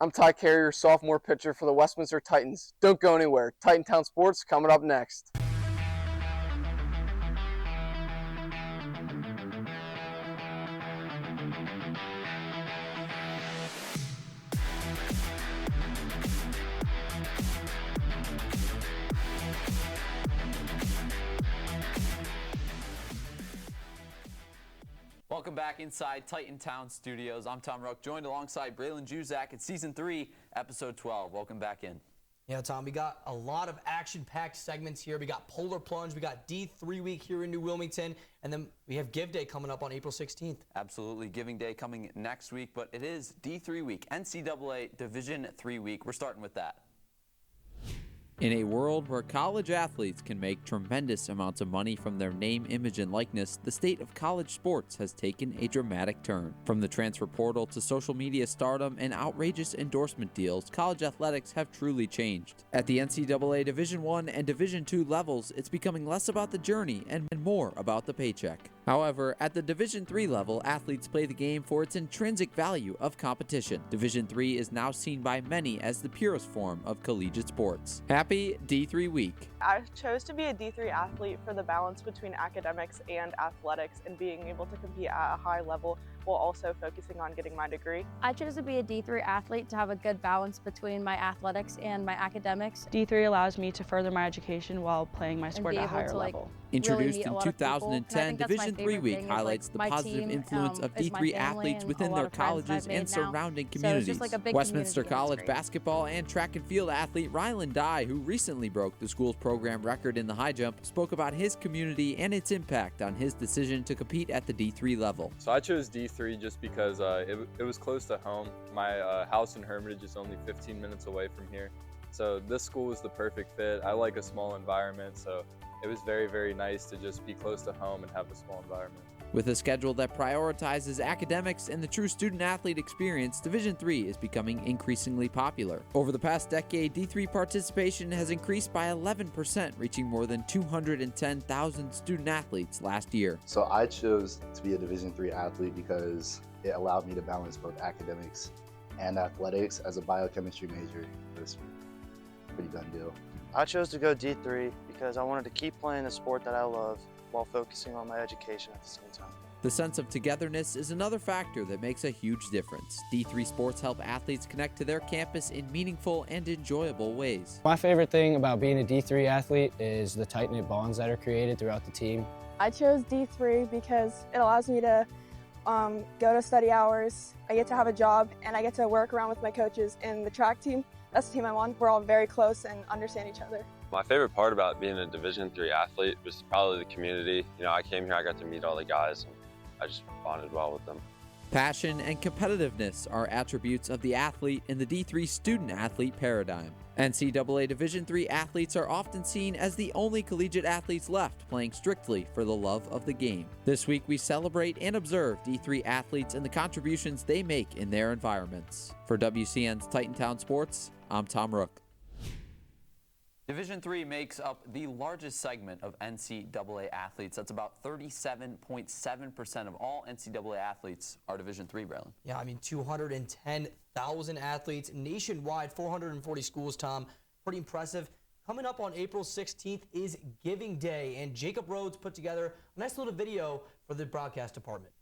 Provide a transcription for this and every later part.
I'm Ty Carrier, sophomore pitcher for the Westminster Titans. Don't go anywhere. Titantown Sports coming up next. Welcome back inside Titantown Studios. I'm Tom Ruck, joined alongside Braylon Juzak at Season 3, Episode 12. Welcome back in. Yeah, Tom, we got a lot of action-packed segments here. We got Polar Plunge, we got D3 Week here in New Wilmington, and then we have Give Day coming up on April 16th. Absolutely, Giving Day coming next week, but it is D3 Week, NCAA Division III Week. We're starting with that. In a world where college athletes can make tremendous amounts of money from their name, image, and likeness, the state of college sports has taken a dramatic turn. From the transfer portal to social media stardom and outrageous endorsement deals, college athletics have truly changed. At the NCAA Division I and Division II levels, it's becoming less about the journey and more about the paycheck. However, at the Division III level, athletes play the game for its intrinsic value of competition. Division III is now seen by many as the purest form of collegiate sports. Happy D3 Week. I chose to be a D3 athlete for the balance between academics and athletics and being able to compete at a high level while also focusing on getting my degree. I chose to be a D3 athlete to have a good balance between my athletics and my academics. D3 allows me to further my education while playing my sport at a higher level. Introduced in 2010, Division III Week highlights the positive influence of D3 athletes within their colleges and surrounding communities. Westminster College basketball and track and field athlete Rylan Dye, who recently broke the school's program record in the high jump, spoke about his community and its impact on his decision to compete at the D3 level. So I chose D3 just because it was close to home. My house in Hermitage is only 15 minutes away from here. So this school was the perfect fit. I like a small environment, so it was very, very nice to just be close to home and have a small environment. With a schedule that prioritizes academics and the true student-athlete experience, Division III is becoming increasingly popular. Over the past decade, D3 participation has increased by 11%, reaching more than 210,000 student-athletes last year. So I chose to be a Division III athlete because it allowed me to balance both academics and athletics. As a biochemistry major, it was a pretty done deal. I chose to go D3 because I wanted to keep playing the sport that I love while focusing on my education at the same time. The sense of togetherness is another factor that makes a huge difference. D3 sports help athletes connect to their campus in meaningful and enjoyable ways. My favorite thing about being a D3 athlete is the tight-knit bonds that are created throughout the team. I chose D3 because it allows me to go to study hours, I get to have a job, and I get to work around with my coaches in the track team. That's the team I'm on. We're all very close and understand each other. My favorite part about being a Division III athlete was probably the community. You know, I came here, I got to meet all the guys, and I just bonded well with them. Passion and competitiveness are attributes of the athlete in the D3 student-athlete paradigm. NCAA Division III athletes are often seen as the only collegiate athletes left playing strictly for the love of the game. This week, we celebrate and observe D3 athletes and the contributions they make in their environments. For WCN's Titantown Sports, I'm Tom Rook. Division III makes up the largest segment of NCAA athletes. That's about 37.7% of all NCAA athletes are Division III, Braylon. Yeah, I mean, 210,000 athletes nationwide, 440 schools, Tom. Pretty impressive. Coming up on April 16th is Giving Day, and Jacob Rhodes put together a nice little video for the broadcast department.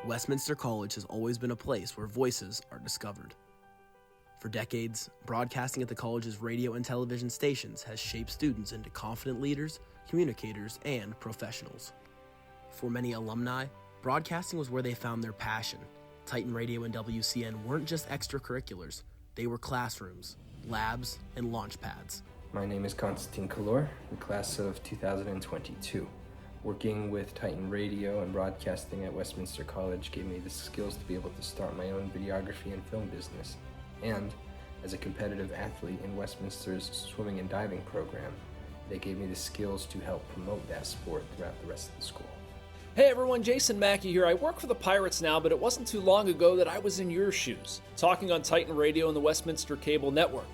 Westminster College has always been a place where voices are discovered. For decades, broadcasting at the college's radio and television stations has shaped students into confident leaders, communicators, and professionals. For many alumni, broadcasting was where they found their passion. Titan Radio and WCN weren't just extracurriculars, they were classrooms, labs, and launch pads. My name is Constantine Kalor, the class of 2022. Working with Titan Radio and broadcasting at Westminster College gave me the skills to be able to start my own videography and film business. And as a competitive athlete in Westminster's swimming and diving program, they gave me the skills to help promote that sport throughout the rest of the school. Hey everyone, Jason Mackey here. I work for the Pirates now, but it wasn't too long ago that I was in your shoes, talking on Titan Radio and the Westminster Cable Network.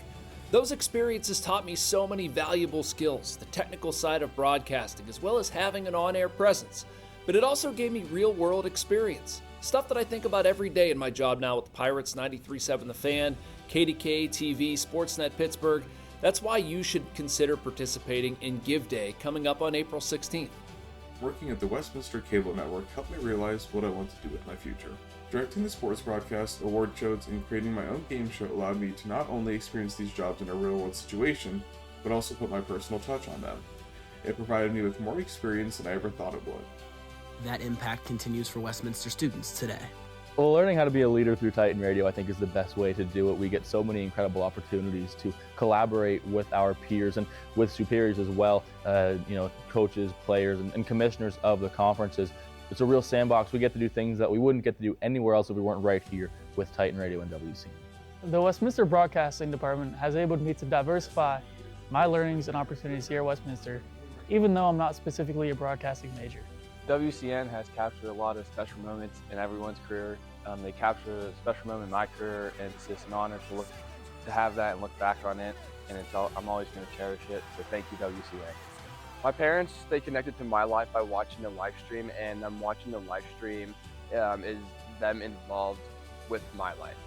Those experiences taught me so many valuable skills, the technical side of broadcasting, as well as having an on-air presence. But it also gave me real-world experience. Stuff that I think about every day in my job now with the Pirates, 93.7 The Fan, KDK TV, Sportsnet Pittsburgh. That's why you should consider participating in Give Day coming up on April 16th. Working at the Westminster Cable Network helped me realize what I want to do with my future. Directing the sports broadcast, award shows, and creating my own game show allowed me to not only experience these jobs in a real-world situation, but also put my personal touch on them. It provided me with more experience than I ever thought it would. That impact continues for Westminster students today. Well, learning how to be a leader through Titan Radio, I think, is the best way to do it. We get so many incredible opportunities to collaborate with our peers and with superiors as well, coaches, players, and commissioners of the conferences. It's a real sandbox. We get to do things that we wouldn't get to do anywhere else if we weren't right here with Titan Radio and WC. The Westminster Broadcasting Department has enabled me to diversify my learnings and opportunities here at Westminster, even though I'm not specifically a broadcasting major. WCN has captured a lot of special moments in everyone's career. They captured a special moment in my career, and it's just an honor to have that and look back on it. And I'm always going to cherish it. So thank you, WCN. My parents stay connected to my life by watching the live stream, and them watching the live stream is them involved with my life.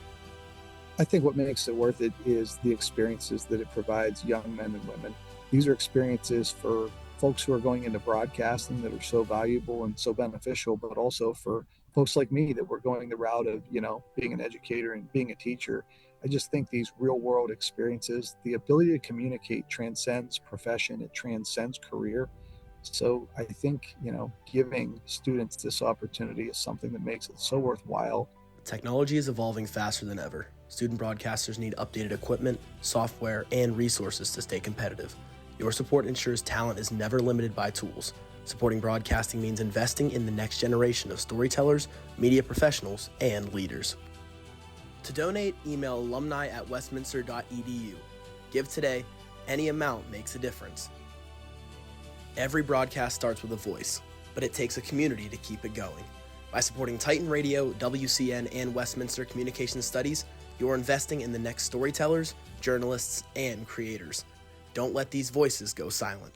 I think what makes it worth it is the experiences that it provides young men and women. These are experiences for folks who are going into broadcasting that are so valuable and so beneficial, but also for folks like me that were going the route of, being an educator and being a teacher. I just think these real world experiences, the ability to communicate transcends profession, it transcends career. So I think, giving students this opportunity is something that makes it so worthwhile. Technology is evolving faster than ever. Student broadcasters need updated equipment, software, and resources to stay competitive. Your support ensures talent is never limited by tools. Supporting broadcasting means investing in the next generation of storytellers, media professionals, and leaders. To donate, email alumni@westminster.edu. Give today. Any amount makes a difference. Every broadcast starts with a voice, but it takes a community to keep it going. By supporting Titan Radio, WCN, and Westminster Communication Studies, you're investing in the next storytellers, journalists, and creators. Don't let these voices go silent.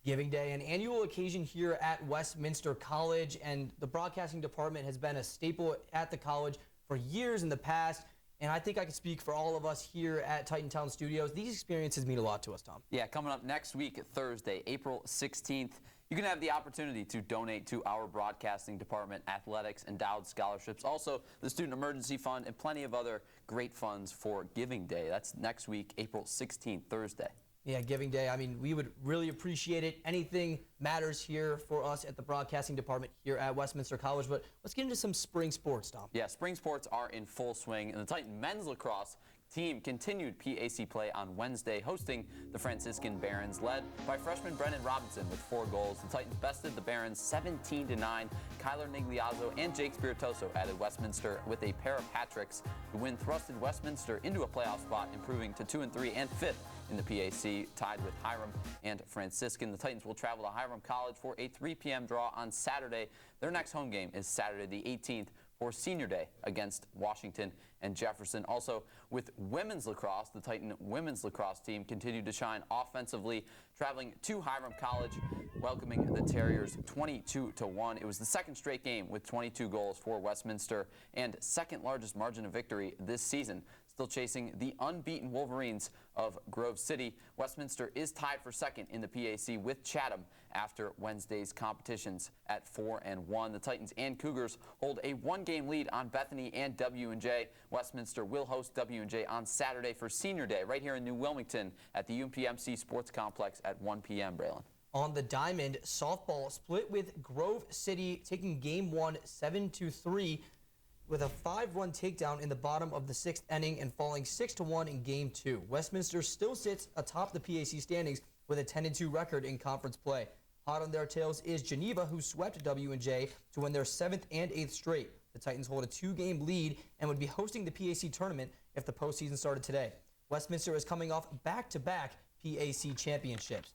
Giving Day, an annual occasion here at Westminster College, and the broadcasting department has been a staple at the college for years in the past. And I think I can speak for all of us here at Titan Town Studios. These experiences mean a lot to us, Tom. Yeah, coming up next week, Thursday, April 16th, you can have the opportunity to donate to our broadcasting department, athletics, endowed scholarships, also the Student Emergency Fund, and plenty of other great funds for Giving Day. That's next week, April 16th, Thursday. Yeah, Giving Day. I mean, we would really appreciate it. Anything matters here for us at the broadcasting department here at Westminster College. But let's get into some spring sports, Tom. Yeah, spring sports are in full swing, and the Titan men's lacrosse team continued PAC play on Wednesday, hosting the Franciscan Barons, led by freshman Brennan Robinson with 4 goals. The Titans bested the Barons 17-9. Kyler Nigliazzo and Jake Spiritoso added Westminster with a pair of hat tricks. The win thrusted Westminster into a playoff spot, improving to 2-3 and 5th in the PAC, tied with Hiram and Franciscan. The Titans will travel to Hiram College for a 3 p.m. draw on Saturday. Their next home game is Saturday the 18th for Senior Day against Washington and Jefferson. Also, with women's lacrosse, the Titan women's lacrosse team continued to shine offensively, traveling to Hiram College, welcoming the Terriers 22-1. It was the second straight game with 22 goals for Westminster and second largest margin of victory this season. Still chasing the unbeaten Wolverines of Grove City, Westminster is tied for second in the PAC with Chatham after Wednesday's competitions at 4-1. The Titans and Cougars hold a 1-game lead on Bethany and W&J. Westminster will host W&J on Saturday for Senior Day right here in New Wilmington at the UMPMC Sports Complex at 1 p.m. Braylon. On the diamond, softball split with Grove City, taking game 1 7-3 with a 5-run takedown in the bottom of the 6th inning and falling 6-1 in game 2. Westminster still sits atop the PAC standings with a 10-2 record in conference play. Hot on their tails is Geneva, who swept W&J to win their 7th and 8th straight. The Titans hold a 2-game lead and would be hosting the PAC tournament if the postseason started today. Westminster is coming off back-to-back PAC championships.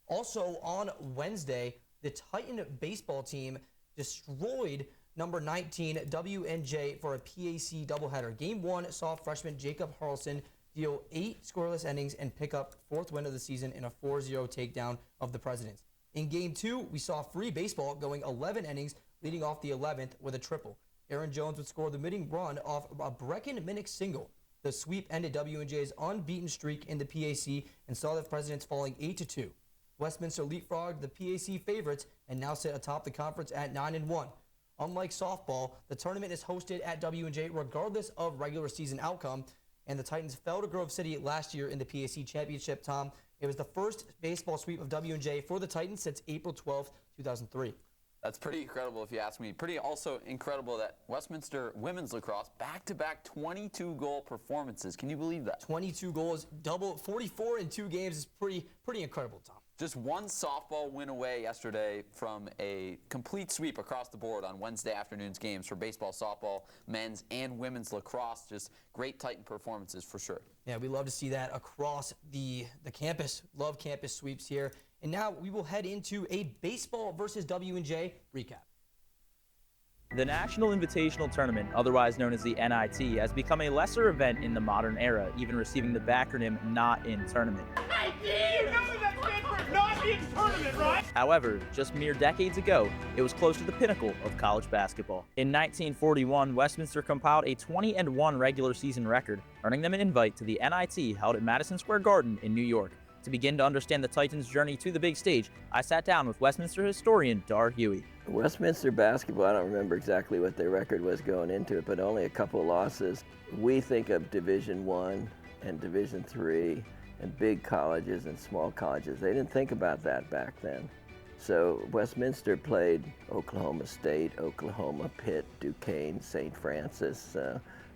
Also on Wednesday, the Titan baseball team destroyed number 19 W&J for a PAC doubleheader. Game 1 saw freshman Jacob Harrelson deal 8 scoreless innings and pick up 4th win of the season in a 4-0 takedown of the Presidents. In Game 2, we saw free baseball going 11 innings, leading off the 11th with a triple. Aaron Jones would score the winning run off a Brecken-Minnick single. The sweep ended W&J's unbeaten streak in the PAC and saw the Presidents falling 8-2. Westminster leapfrogged the PAC favorites and now sit atop the conference at 9-1. Unlike softball, the tournament is hosted at W&J regardless of regular season outcome, and the Titans fell to Grove City last year in the PAC championship, Tom. It was the first baseball sweep of W&J for the Titans since April 12, 2003. That's pretty incredible if you ask me. Pretty also incredible that Westminster women's lacrosse back-to-back 22-goal performances. Can you believe that? 22 goals, double 44 in 2 games is pretty incredible, Tom. Just one softball win away yesterday from a complete sweep across the board on Wednesday afternoon's games for baseball, softball, men's, and women's lacrosse. Just great Titan performances for sure. Yeah, we love to see that across the campus. Love campus sweeps here. And now we will head into a baseball versus W&J recap. The National Invitational Tournament, otherwise known as the NIT, has become a lesser event in the modern era, even receiving the backronym Not In Tournament. You know that stands for Not In Tournament, right? However, just mere decades ago, it was close to the pinnacle of college basketball. In 1941, Westminster compiled a 20-1 regular season record, earning them an invite to the NIT held at Madison Square Garden in New York. To begin to understand the Titans' journey to the big stage, I sat down with Westminster historian Darwin Huey. Westminster basketball, I don't remember exactly what their record was going into it, but only a couple of losses. We think of Division I and Division III and big colleges and small colleges. They didn't think about that back then. So Westminster played Oklahoma State, Oklahoma, Pitt, Duquesne, St. Francis,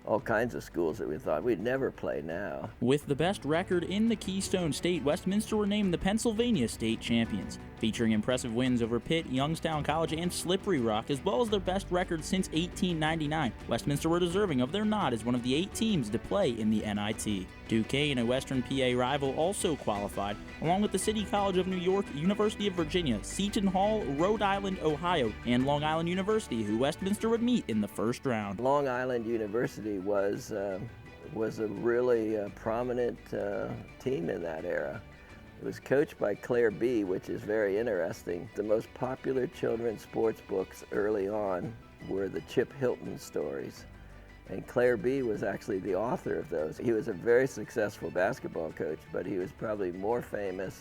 all kinds of schools that we thought we'd never play now. With the best record in the Keystone State, Westminster were named the Pennsylvania State Champions, featuring impressive wins over Pitt, Youngstown College, and Slippery Rock, as well as their best record since 1899. Westminster were deserving of their nod as one of the 8 teams to play in the NIT. Duquesne, a Western PA rival, also qualified, along with the City College of New York, University of Virginia, Seton Hall, Rhode Island, Ohio, and Long Island University, who Westminster would meet in the first round. Long Island University was a really prominent team in that era. It was coached by Claire B., which is very interesting. The most popular children's sports books early on were the Chip Hilton stories. And Claire B. was actually the author of those. He was a very successful basketball coach, but he was probably more famous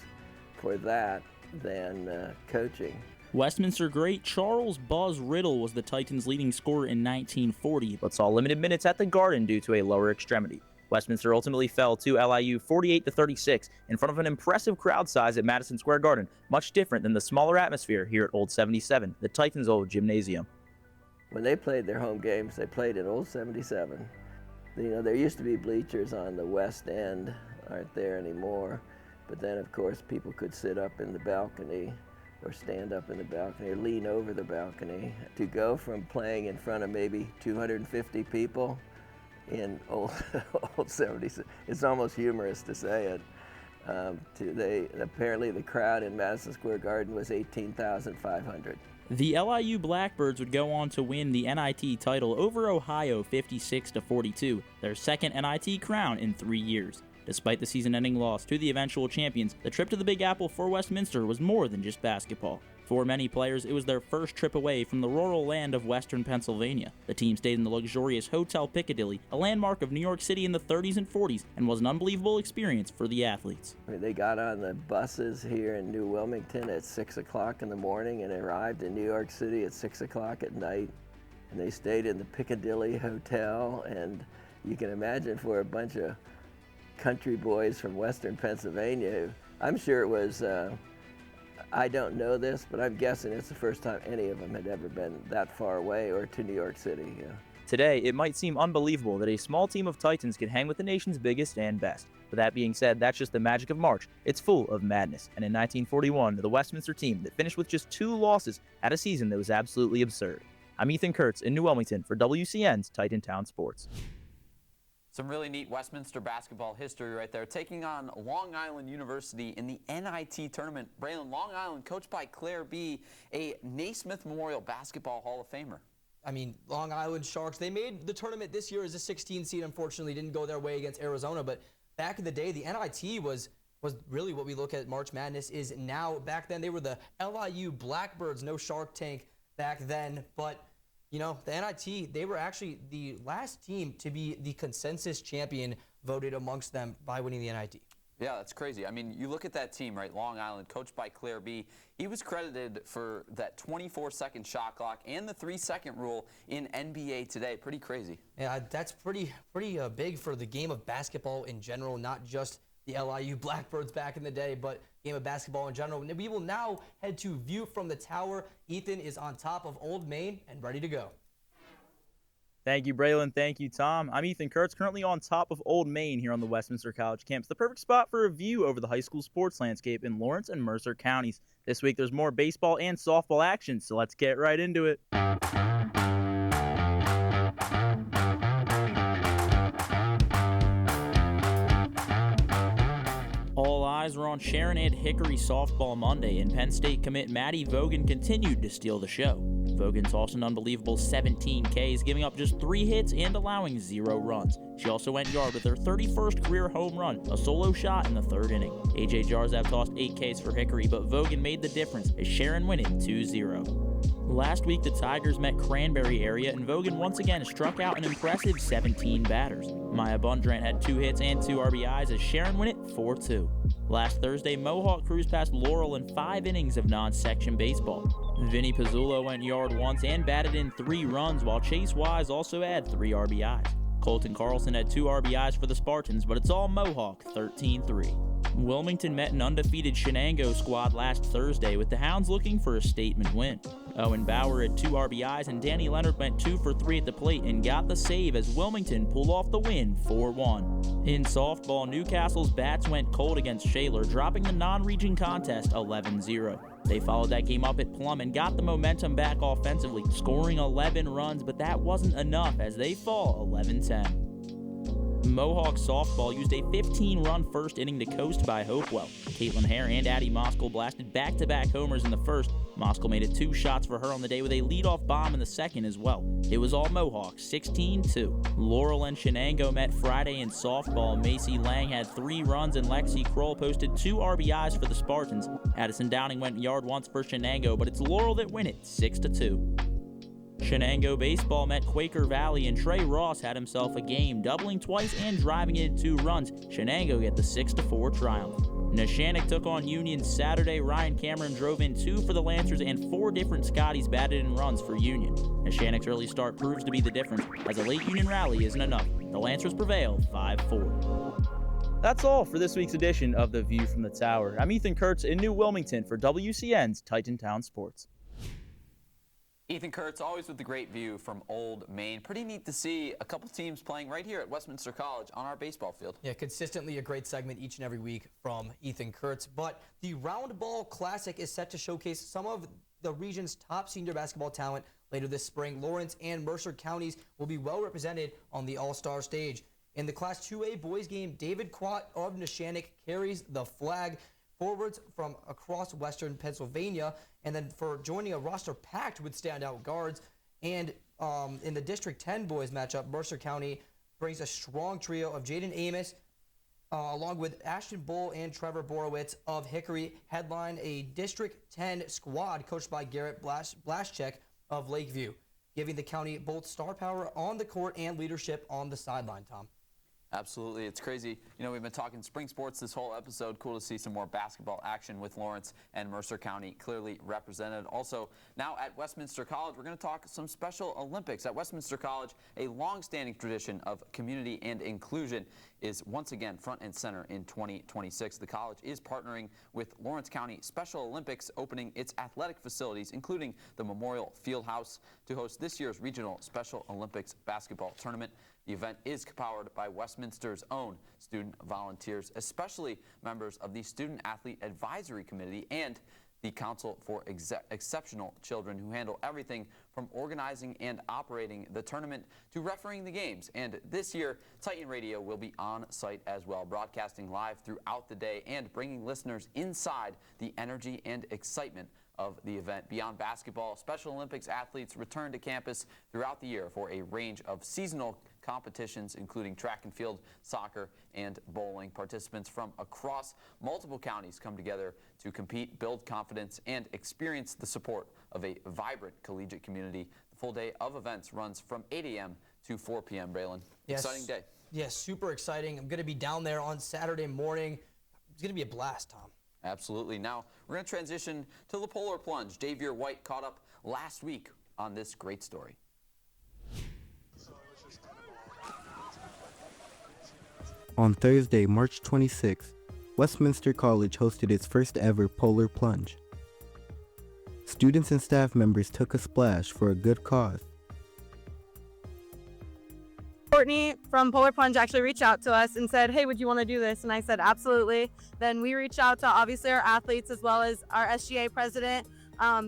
for that than coaching. Westminster great Charles Buzz Riddle was the Titans' leading scorer in 1940, but saw limited minutes at the Garden due to a lower extremity. Westminster ultimately fell to LIU 48-36 in front of an impressive crowd size at Madison Square Garden, much different than the smaller atmosphere here at Old 77, the Titans' old gymnasium. When they played their home games, they played at Old 77. You know, there used to be bleachers on the west end, aren't there anymore. But then, of course, people could sit up in the balcony or stand up in the balcony or lean over the balcony. To go from playing in front of maybe 250 people in Old 76, it's almost humorous to say it. Apparently the crowd in Madison Square Garden was 18,500. The LIU Blackbirds would go on to win the NIT title over Ohio 56-42, their second NIT crown in 3 years. Despite the season-ending loss to the eventual champions, the trip to the Big Apple for Westminster was more than just basketball. For many players, it was their first trip away from the rural land of western Pennsylvania. The team stayed in the luxurious Hotel Piccadilly, a landmark of New York City in the 30s and 40s, and was an unbelievable experience for the athletes. They got on the buses here in New Wilmington at 6 o'clock in the morning and arrived in New York City at 6 o'clock at night. And they stayed in the Piccadilly Hotel, and you can imagine for a bunch of country boys from western Pennsylvania, I'm sure it was, I don't know this, but I'm guessing it's the first time any of them had ever been that far away or to New York City. Yeah. Today, it might seem unbelievable that a small team of Titans can hang with the nation's biggest and best. But that being said, that's just the magic of March. It's full of madness. And in 1941, the Westminster team that finished with just 2 losses had a season that was absolutely absurd. I'm Ethan Kurtz in New Wilmington for WCN's Titan Town Sports. Some really neat Westminster basketball history right there, taking on Long Island University in the NIT Tournament. Braylon, Long Island, coached by Claire B., a Naismith Memorial Basketball Hall of Famer. I mean, Long Island Sharks, they made the tournament this year as a 16 seed. Unfortunately, didn't go their way against Arizona, but back in the day, the NIT was was really what we look at March Madness is now. Back then, they were the LIU Blackbirds, no Shark Tank back then. But, you know, the NIT, they were actually the last team to be the consensus champion voted amongst them by winning the NIT. Yeah, that's crazy. I mean, you look at that team, right? Long Island, coached by Claire B. He was credited for that 24-second shot clock and the 3-second rule in NBA Today. Pretty crazy. Yeah, that's pretty big for the game of basketball in general, not just the LIU Blackbirds back in the day, but game of basketball in general. We will now head to View from the Tower. Ethan is on top of Old Main and ready to go. Thank you, Braylon. Thank you, Tom. I'm Ethan Kurtz, currently on top of Old Main here on the Westminster College campus. The perfect spot for a view over the high school sports landscape in Lawrence and Mercer counties. This week, there's more baseball and softball action, so let's get right into it. All eyes were on Sharon and Hickory softball Monday, and Penn State commit Maddy Vogan continued to steal the show. Vogan tossed an unbelievable 17 Ks, giving up just 3 hits and allowing 0 runs. She also went yard with her 31st career home run, a solo shot in the 3rd inning. AJ Jarzav tossed 8 Ks for Hickory, but Vogan made the difference as Sharon win it 2-0. Last week, the Tigers met Cranberry area, and Vogan once again struck out an impressive 17 batters. Maya Bundrant had 2 hits and 2 RBIs as Sharon win it 4-2. Last Thursday, Mohawk cruised past Laurel in 5 innings of non-section baseball. Vinny Pizzulo went yard once and batted in 3 runs, while Chase Wise also had 3 RBIs. Colton Carlson had 2 RBIs for the Spartans, but it's all Mohawk, 13-3. Wilmington met an undefeated Shenango squad last Thursday, with the Hounds looking for a statement win. Owen Bauer had 2 RBIs, and Danny Leonard went 2 for 3 at the plate and got the save as Wilmington pulled off the win 4-1. In softball, Newcastle's bats went cold against Shaler, dropping the non-region contest 11-0. They followed that game up at Plum and got the momentum back offensively, scoring 11 runs, but that wasn't enough as they fall 11-10. Mohawk softball used a 15-run first inning to coast by Hopewell. Caitlin Hare and Addie Moskal blasted back-to-back homers in the first. Moskal made it 2 shots for her on the day with a leadoff bomb in the second as well. It was all Mohawk, 16-2. Laurel and Shenango met Friday in softball. Macy Lang had 3 runs and Lexi Kroll posted 2 RBIs for the Spartans. Addison Downing went yard once for Shenango, but it's Laurel that win it, 6-2. Shenango baseball met Quaker Valley, and Trey Ross had himself a game, doubling twice and driving in 2 runs. Shenango get the 6-4 triumph. Neshannock took on Union Saturday. Ryan Cameron drove in 2 for the Lancers, and 4 different Scotties batted in runs for Union. Neshannock's early start proves to be the difference, as a late Union rally isn't enough. The Lancers prevail 5-4. That's all for this week's edition of The View from the Tower. I'm Ethan Kurtz in New Wilmington for WCN's Titantown Sports. Ethan Kurtz, always with the great view from Old Main. Pretty neat to see a couple teams playing right here at Westminster College on our baseball field. Yeah, consistently a great segment each and every week from Ethan Kurtz. But the Round Ball Classic is set to showcase some of the region's top senior basketball talent later this spring. Lawrence and Mercer counties will be well represented on the All-Star stage. In the Class 2A boys game, David Quat of Neshannock carries the flag. Forwards from across Western Pennsylvania, and then for joining a roster packed with standout guards. And in the District 10 boys matchup, Mercer County brings a strong trio of Jaden Amos, along with Ashton Bull and Trevor Borowitz of Hickory, headline a District 10 squad coached by Garrett Blaschek of Lakeview, giving the county both star power on the court and leadership on the sideline, Tom. Absolutely. It's crazy. You know, we've been talking spring sports this whole episode. Cool to see some more basketball action with Lawrence and Mercer County clearly represented. Also, now at Westminster College, we're going to talk some Special Olympics. At Westminster College, a long-standing tradition of community and inclusion is once again front and center in 2026. The college is partnering with Lawrence County Special Olympics, opening its athletic facilities, including the Memorial Fieldhouse, to host this year's regional Special Olympics basketball tournament. The event is powered by Westminster's own student volunteers, especially members of the Student Athlete Advisory Committee and the Council for Exceptional Children, who handle everything from organizing and operating the tournament to refereeing the games. And this year, Titan Radio will be on site as well, broadcasting live throughout the day and bringing listeners inside the energy and excitement of the event. Beyond basketball, Special Olympics athletes return to campus throughout the year for a range of seasonal competitions, including track and field, soccer, and bowling. Participants from across multiple counties come together to compete, build confidence, and experience the support of a vibrant collegiate community. The full day of events runs from 8 a.m. to 4 p.m. Braylon. Yes. Exciting day. Yes, super exciting. I'm going to be down there on Saturday morning. It's going to be a blast, Tom. Absolutely. Now, we're going to transition to the Polar Plunge. Javier White caught up last week on this great story. On Thursday, March 26th, Westminster College hosted its first ever Polar Plunge. Students and staff members took a splash for a good cause. Courtney from Polar Plunge actually reached out to us and said, hey, would you want to do this? And I said, absolutely. Then we reached out to obviously our athletes as well as our SGA president,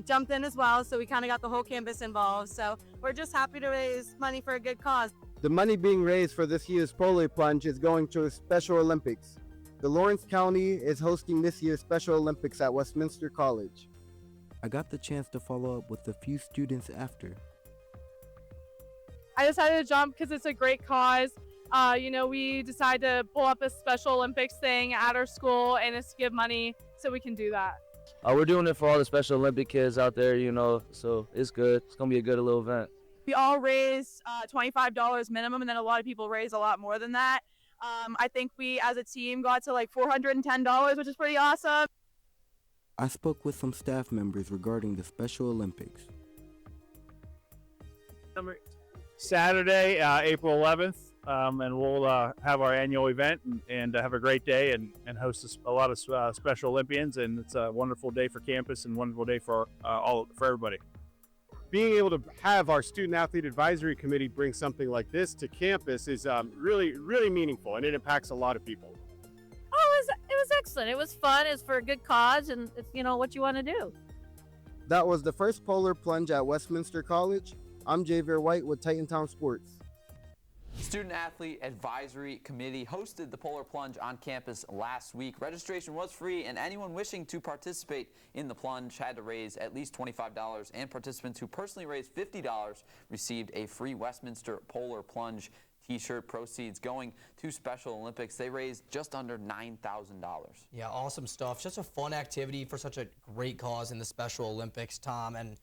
jumped in as well. So we kind of got the whole campus involved. So we're just happy to raise money for a good cause. The money being raised for this year's Polar Plunge is going to Special Olympics. The Lawrence County is hosting this year's Special Olympics at Westminster College. I got the chance to follow up with a few students after. I decided to jump because it's a great cause. We decided to pull up a Special Olympics thing at our school, and it's to give money so we can do that. We're doing it for all the Special Olympic kids out there, so it's good. It's going to be a good little event. We all raise $25 minimum, and then a lot of people raise a lot more than that. I think we as a team got to like $410, which is pretty awesome. I spoke with some staff members regarding the Special Olympics. Saturday, April 11th, and we'll have our annual event and have a great day and host a lot of Special Olympians, and it's a wonderful day for campus and wonderful day for everybody. Being able to have our Student Athlete Advisory Committee bring something like this to campus is really, really meaningful, and it impacts a lot of people. Oh, it was excellent. It was fun. It's for a good cause, and it's what you want to do. That was the first Polar Plunge at Westminster College. I'm Javier White with Titantown Sports. Student Athlete Advisory Committee hosted the Polar Plunge on campus last week. Registration was free, and anyone wishing to participate in the plunge had to raise at least $25, and participants who personally raised $50 received a free Westminster Polar Plunge t-shirt. Proceeds going to Special Olympics. They raised just under $9,000. Yeah, awesome stuff. Just a fun activity for such a great cause in the Special Olympics, Tom, and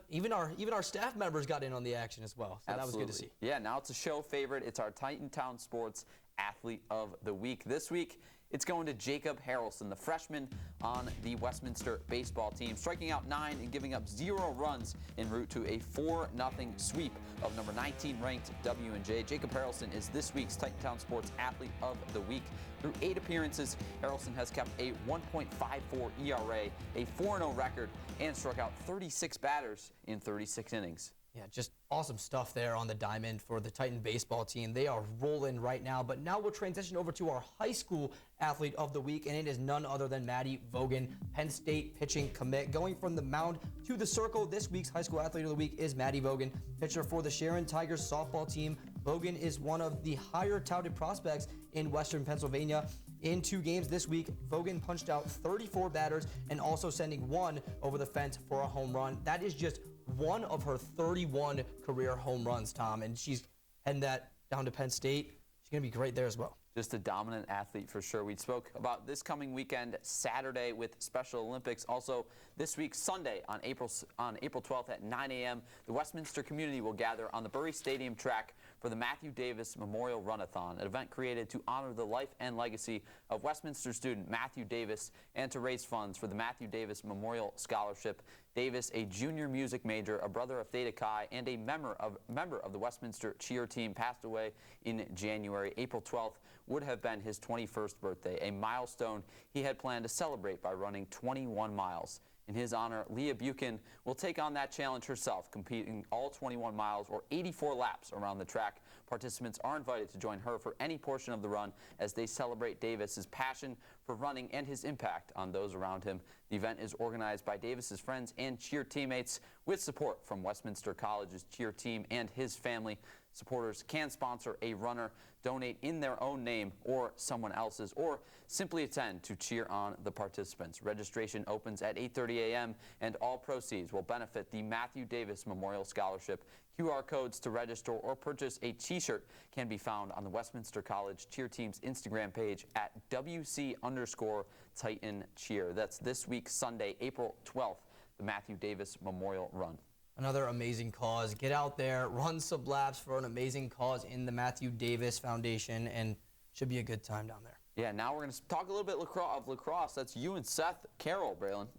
even our staff members got in on the action as well. So Absolutely. That was good to see. Yeah, now it's a show favorite. It's our Titantown Sports Athlete of the Week. This week, it's going to Jacob Harrelson, the freshman on the Westminster baseball team, striking out 9 and giving up 0 runs en route to a 4-0 sweep of number 19 ranked W&J. Jacob Harrelson is this week's Titantown Sports Athlete of the Week. Through 8 appearances, Harrelson has kept a 1.54 ERA, a 4-0 record, and struck out 36 batters in 36 innings. Yeah, just awesome stuff there on the diamond for the Titan baseball team. They are rolling right now, but now we'll transition over to our high school athlete of the week, and it is none other than Maddy Vogan, Penn State pitching commit. Going from the mound to the circle, this week's high school athlete of the week is Maddy Vogan, pitcher for the Sharon Tigers softball team. Vogan is one of the higher touted prospects in Western Pennsylvania. In 2 games this week, Vogan punched out 34 batters and also sending 1 over the fence for a home run. That is just one of her 31 career home runs, Tom, and she's heading that down to Penn State. She's going to be great there as well. Just a dominant athlete for sure. We spoke about this coming weekend, Saturday with Special Olympics. Also, this week, Sunday on April 12th at 9 a.m., the Westminster community will gather on the Bury Stadium track for the Matthew Davis Memorial Runathon, an event created to honor the life and legacy of Westminster student Matthew Davis and to raise funds for the Matthew Davis Memorial Scholarship. Davis, a junior music major, a brother of Theta Chi, and a member of the Westminster cheer team, passed away in January. April 12th would have been his 21st birthday, a milestone he had planned to celebrate by running 21 miles. In his honor, Leah Buchan will take on that challenge herself, competing all 21 miles or 84 laps around the track. Participants are invited to join her for any portion of the run as they celebrate Davis's passion for running and his impact on those around him. The event is organized by Davis's friends and cheer teammates with support from Westminster College's cheer team and his family. Supporters can sponsor a runner, donate in their own name or someone else's, or simply attend to cheer on the participants. Registration opens at 8:30 a.m. and all proceeds will benefit the Matthew Davis Memorial Scholarship. QR codes to register or purchase a t-shirt can be found on the Westminster College cheer team's Instagram page at WC_Titan Cheer. That's this week, Sunday, April 12th, the Matthew Davis Memorial Run. Another amazing cause. Get out there, run some laps for an amazing cause in the Matthew Davis Foundation, and should be a good time down there. Yeah, now we're going to talk a little bit of lacrosse. That's you and Seth Carroll, Braylon.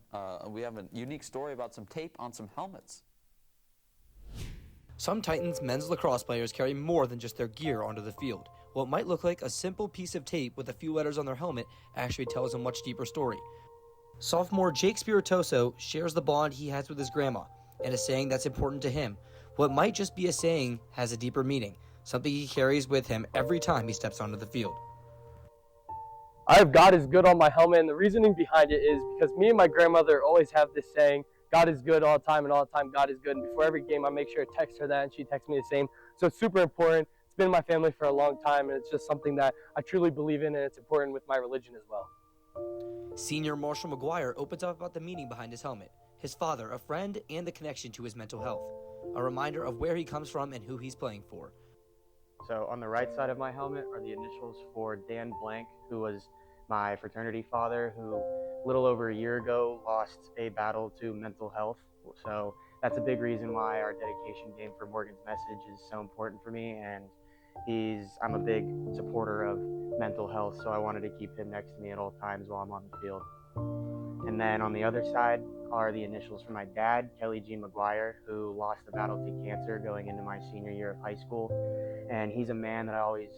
We have a unique story about some tape on some helmets. Some Titans men's lacrosse players carry more than just their gear onto the field. What might look like a simple piece of tape with a few letters on their helmet actually tells a much deeper story. Sophomore Jake Spiritoso shares the bond he has with his grandma, and a saying that's important to him. What might just be a saying has a deeper meaning, something he carries with him every time he steps onto the field. I have God is good on my helmet, and the reasoning behind it is because me and my grandmother always have this saying, God is good all the time, and all the time God is good. And before every game, I make sure to text her that, and she texts me the same. So it's super important. It's been in my family for a long time, and it's just something that I truly believe in, and it's important with my religion as well. Senior Marshall Maguire opens up about the meaning behind his helmet, his father, a friend, and the connection to his mental health. A reminder of where he comes from and who he's playing for. So on the right side of my helmet are the initials for Dan Blank, who was my fraternity father, who a little over a year ago lost a battle to mental health. So that's a big reason why our dedication game for Morgan's Message is so important for me, and I'm a big supporter of mental health, so I wanted to keep him next to me at all times while I'm on the field. And then on the other side are the initials for my dad, Kelly G. Maguire, who lost the battle to cancer going into my senior year of high school. And he's a man that I always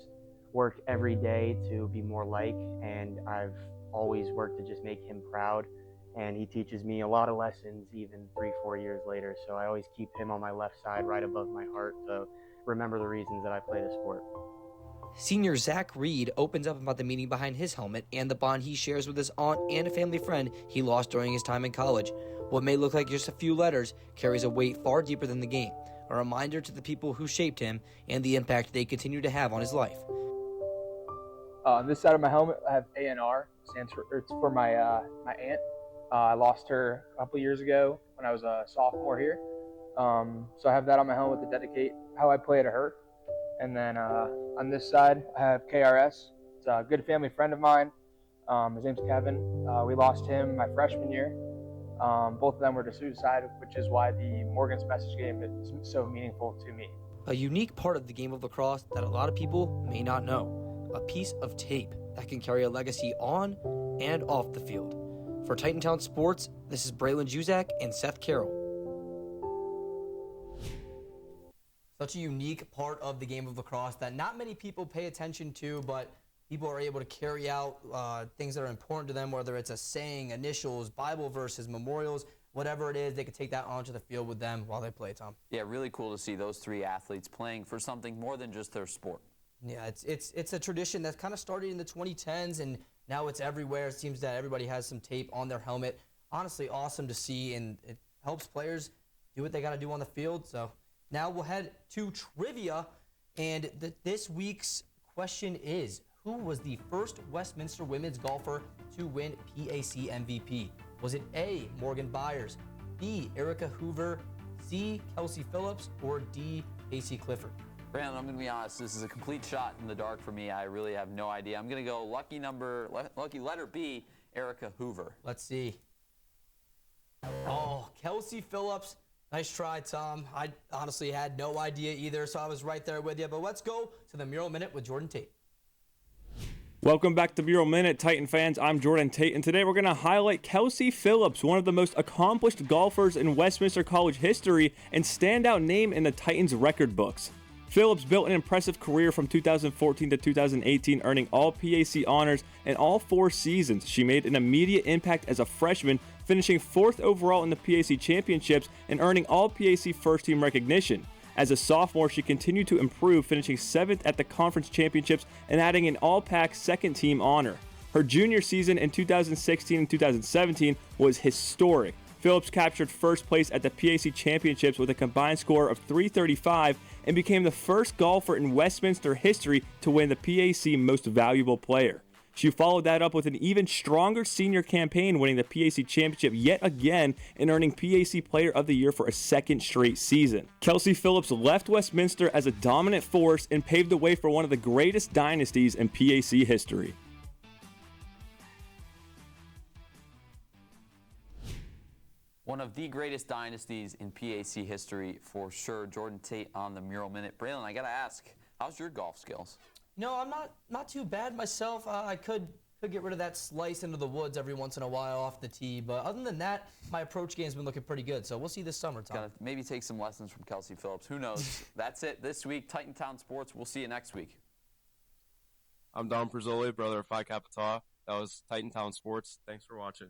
work every day to be more like, and I've always worked to just make him proud. And he teaches me a lot of lessons even 3-4 years later. So I always keep him on my left side right above my heart to remember the reasons that I play the sport. Senior Zack Reid opens up about the meaning behind his helmet and the bond he shares with his aunt and a family friend he lost during his time in college. What may look like just a few letters carries a weight far deeper than the game, a reminder to the people who shaped him and the impact they continue to have on his life. On this side of my helmet, I have ANR. It's for my aunt. I lost her a couple years ago when I was a sophomore here. So I have that on my helmet to dedicate how I play to her. And then on this side, I have KRS. It's a good family friend of mine. His name's Kevin. We lost him my freshman year. Both of them were to suicide, which is why the Morgan's Message game is so meaningful to me. A unique part of the game of lacrosse that a lot of people may not know. A piece of tape that can carry a legacy on and off the field. For Titantown Sports, this is Braylon Juzak and Seth Carroll. Such a unique part of the game of lacrosse that not many people pay attention to, but people are able to carry out things that are important to them, whether it's a saying, initials, Bible verses, memorials, whatever it is, they can take that onto the field with them while they play, Tom. Yeah, really cool to see those three athletes playing for something more than just their sport. Yeah, it's a tradition that kind of started in the 2010s, and now it's everywhere. It seems that everybody has some tape on their helmet. Honestly, awesome to see, and it helps players do what they got to do on the field. So now we'll head to trivia, and this week's question is, who was the first Westminster women's golfer to win PAC MVP? Was it A, Morgan Byers, B, Erica Hoover, C, Kelsey Phillips, or D, Casey Clifford? Brandon, I'm going to be honest, this is a complete shot in the dark for me. I really have no idea. I'm going to go lucky letter B, Erica Hoover. Let's see. Oh, Kelsey Phillips. Nice try, Tom. I honestly had no idea either, so I was right there with you. But let's go to the Mural Minute with Jordan Tate. Welcome back to Mural Minute, Titan fans. I'm Jordan Tate, and today we're going to highlight Kelsey Phillips, one of the most accomplished golfers in Westminster College history and standout name in the Titans record books. Phillips built an impressive career from 2014 to 2018, earning all PAC honors in all 4 seasons. She made an immediate impact as a freshman, finishing 4th overall in the PAC championships and earning all PAC first-team recognition. As a sophomore, she continued to improve, finishing 7th at the conference championships and adding an all-PAC second-team honor. Her junior season in 2016 and 2017 was historic. Phillips captured first place at the PAC Championships with a combined score of 335 and became the first golfer in Westminster history to win the PAC Most Valuable Player. She followed that up with an even stronger senior campaign, winning the PAC Championship yet again and earning PAC Player of the Year for a second straight season. Kelsey Phillips left Westminster as a dominant force and paved the way for one of the greatest dynasties in PAC history. One of the greatest dynasties in PAC history for sure. Jordan Tate on the Mural Minute. Braylon, I got to ask, how's your golf skills? No, I'm not too bad myself. I could get rid of that slice into the woods every once in a while off the tee, but other than that, my approach game's been looking pretty good. So we'll see this summer, Tom. Gotta maybe take some lessons from Kelsey Phillips. Who knows? That's it this week. Titan Town Sports. We'll see you next week. I'm Don Prozzoly, brother of Phi Kappa Tau. That was Titan Town Sports. Thanks for watching.